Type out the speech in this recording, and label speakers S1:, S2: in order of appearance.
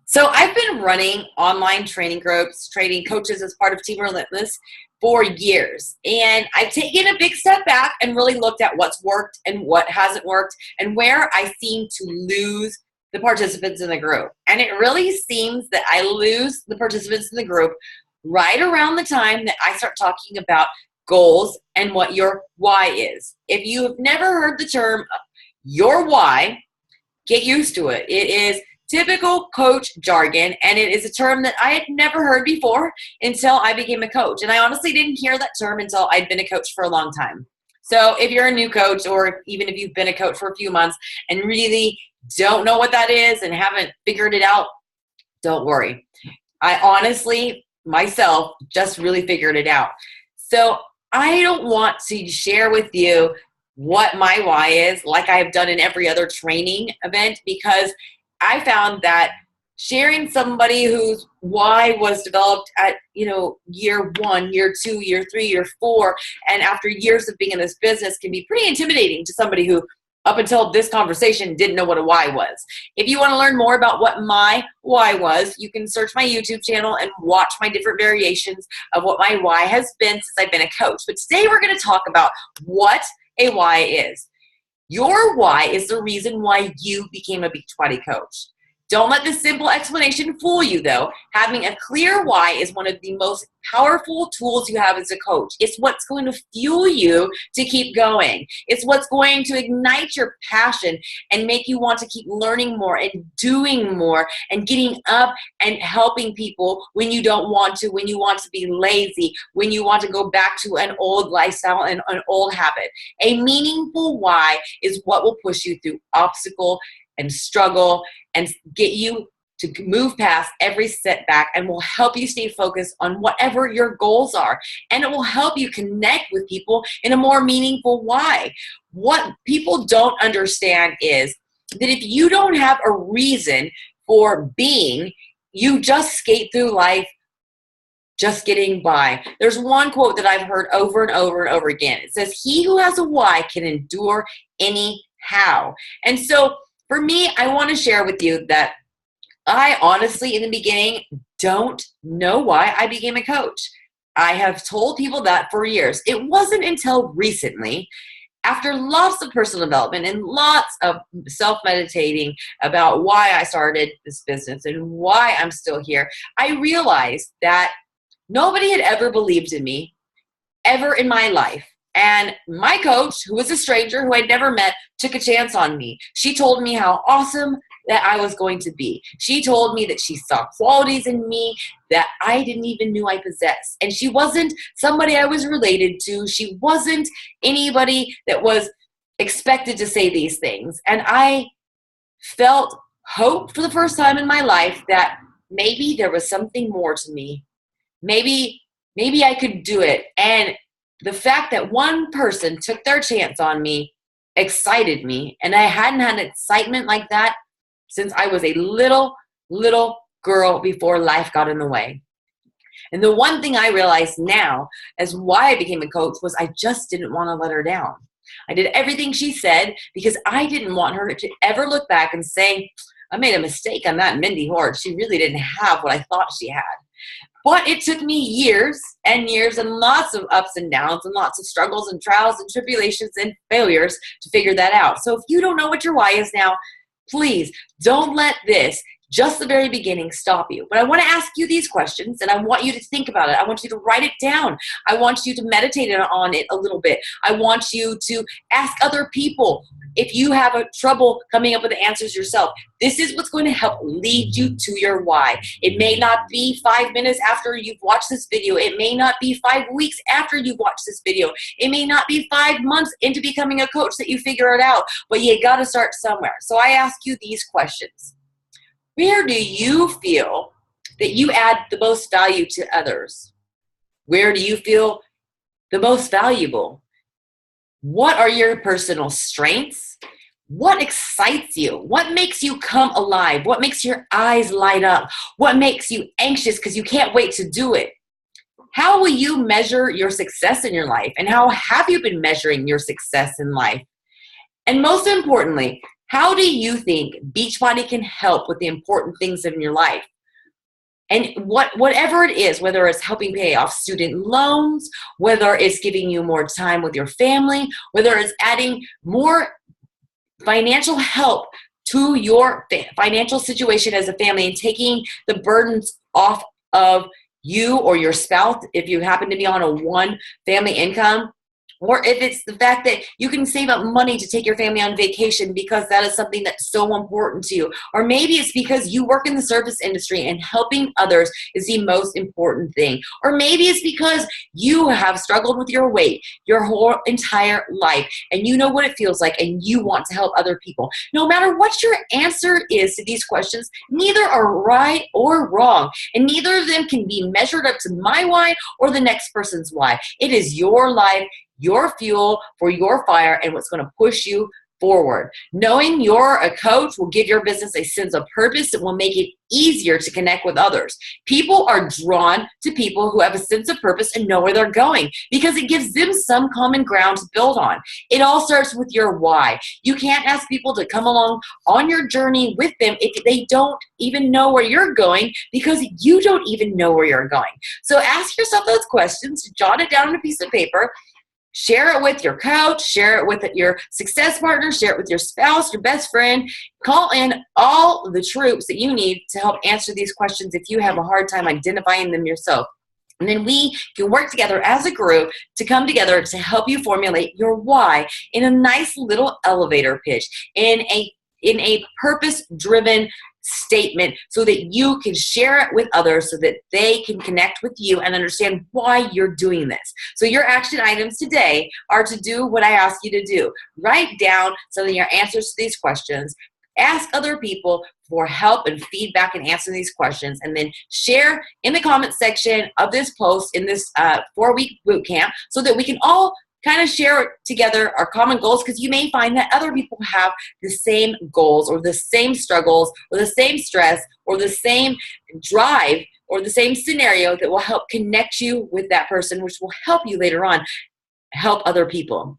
S1: So I've been running online training groups, training coaches as part of Team Relentless for years. And I've taken a big step back and really looked at what's worked and what hasn't worked and where I seem to lose the participants in the group. And it really seems that I lose the participants in the group right around the time that I start talking about goals and what your why is. If you have never heard the term your why, get used to it. It is typical coach jargon, and it is a term that I had never heard before until I became a coach. And I honestly didn't hear that term until I'd been a coach for a long time. So if you're a new coach, or even if you've been a coach for a few months and really don't know what that is and haven't figured it out, don't worry. I honestly, myself, just really figured it out. So I don't want to share with you what my why is like I have done in every other training event, because I found that sharing somebody whose why was developed at, year 1, year 2, year 3, year 4, and after years of being in this business can be pretty intimidating to somebody who up until this conversation didn't know what a why was. If you want to learn more about what my why was, you can search my YouTube channel and watch my different variations of what my why has been since I've been a coach. But today we're going to talk about what a why is. Your why is the reason why you became a Beachbody coach. Don't let this simple explanation fool you, though. Having a clear why is one of the most powerful tools you have as a coach. It's what's going to fuel you to keep going. It's what's going to ignite your passion and make you want to keep learning more and doing more and getting up and helping people when you don't want to, when you want to be lazy, when you want to go back to an old lifestyle and an old habit. A meaningful why is what will push you through obstacle and struggle and get you to move past every setback, and will help you stay focused on whatever your goals are. And it will help you connect with people in a more meaningful way. What people don't understand is that if you don't have a reason for being, you just skate through life just getting by. There's one quote that I've heard over and over and over again. It says, "He who has a why can endure any how." And so for me, I want to share with you that I honestly, in the beginning, don't know why I became a coach. I have told people that for years. It wasn't until recently, after lots of personal development and lots of self-meditating about why I started this business and why I'm still here, I realized that nobody had ever believed in me, ever in my life. And my coach, who was a stranger who I'd never met, took a chance on me. She told me how awesome that I was going to be. She told me that she saw qualities in me that I didn't even know I possessed. And she wasn't somebody I was related to. She wasn't anybody that was expected to say these things. And I felt hope for the first time in my life that maybe there was something more to me. Maybe I could do it. And the fact that one person took their chance on me excited me. And I hadn't had excitement like that since I was a little girl before life got in the way. And the one thing I realize now as why I became a coach was I just didn't want to let her down. I did everything she said because I didn't want her to ever look back and say, "I made a mistake on that Mindy Horde. She really didn't have what I thought she had." But it took me years and years and lots of ups and downs and lots of struggles and trials and tribulations and failures to figure that out. So if you don't know what your why is now, please don't let this, just the very beginning, stop you. But I want to ask you these questions, and I want you to think about it. I want you to write it down. I want you to meditate on it a little bit. I want you to ask other people if you have a trouble coming up with the answers yourself. This is what's going to help lead you to your why. It may not be 5 minutes after you've watched this video. It may not be 5 weeks after you've watched this video. It may not be 5 months into becoming a coach that you figure it out, but you got to start somewhere. So I ask you these questions. Where do you feel that you add the most value to others? Where do you feel the most valuable? What are your personal strengths? What excites you? What makes you come alive? What makes your eyes light up? What makes you anxious because you can't wait to do it? How will you measure your success in your life? And how have you been measuring your success in life? And most importantly, How do you think Beachbody can help with the important things in your life? And whatever it is, whether it's helping pay off student loans, whether it's giving you more time with your family, whether it's adding more financial help to your financial situation as a family and taking the burdens off of you or your spouse if you happen to be on a one family income, or if it's the fact that you can save up money to take your family on vacation because that is something that's so important to you. Or maybe it's because you work in the service industry and helping others is the most important thing. Or maybe it's because you have struggled with your weight your whole entire life and you know what it feels like and you want to help other people. No matter what your answer is to these questions, neither are right or wrong. And neither of them can be measured up to my why or the next person's why. It is your life, your fuel for your fire, and what's going to push you forward. Knowing you're a coach will give your business a sense of purpose. It will make it easier to connect with others. People are drawn to people who have a sense of purpose and know where they're going because it gives them some common ground to build on. It all starts with your why. You can't ask people to come along on your journey with them if they don't even know where you're going because you don't even know where you're going. So ask yourself those questions, jot it down on a piece of paper. Share it with your coach, share it with your success partner, share it with your spouse, your best friend. Call in all the troops that you need to help answer these questions if you have a hard time identifying them yourself. And then we can work together as a group to come together to help you formulate your why in a nice little elevator pitch, in a purpose-driven statement so that you can share it with others so that they can connect with you and understand why you're doing this. So your action items today are to do what I ask you to do. Write down some of your answers to these questions. Ask other people for help and feedback and answer these questions, and then share in the comment section of this post in this 4-week boot camp so that we can all kind of share together our common goals, because you may find that other people have the same goals or the same struggles or the same stress or the same drive or the same scenario that will help connect you with that person, which will help you later on help other people.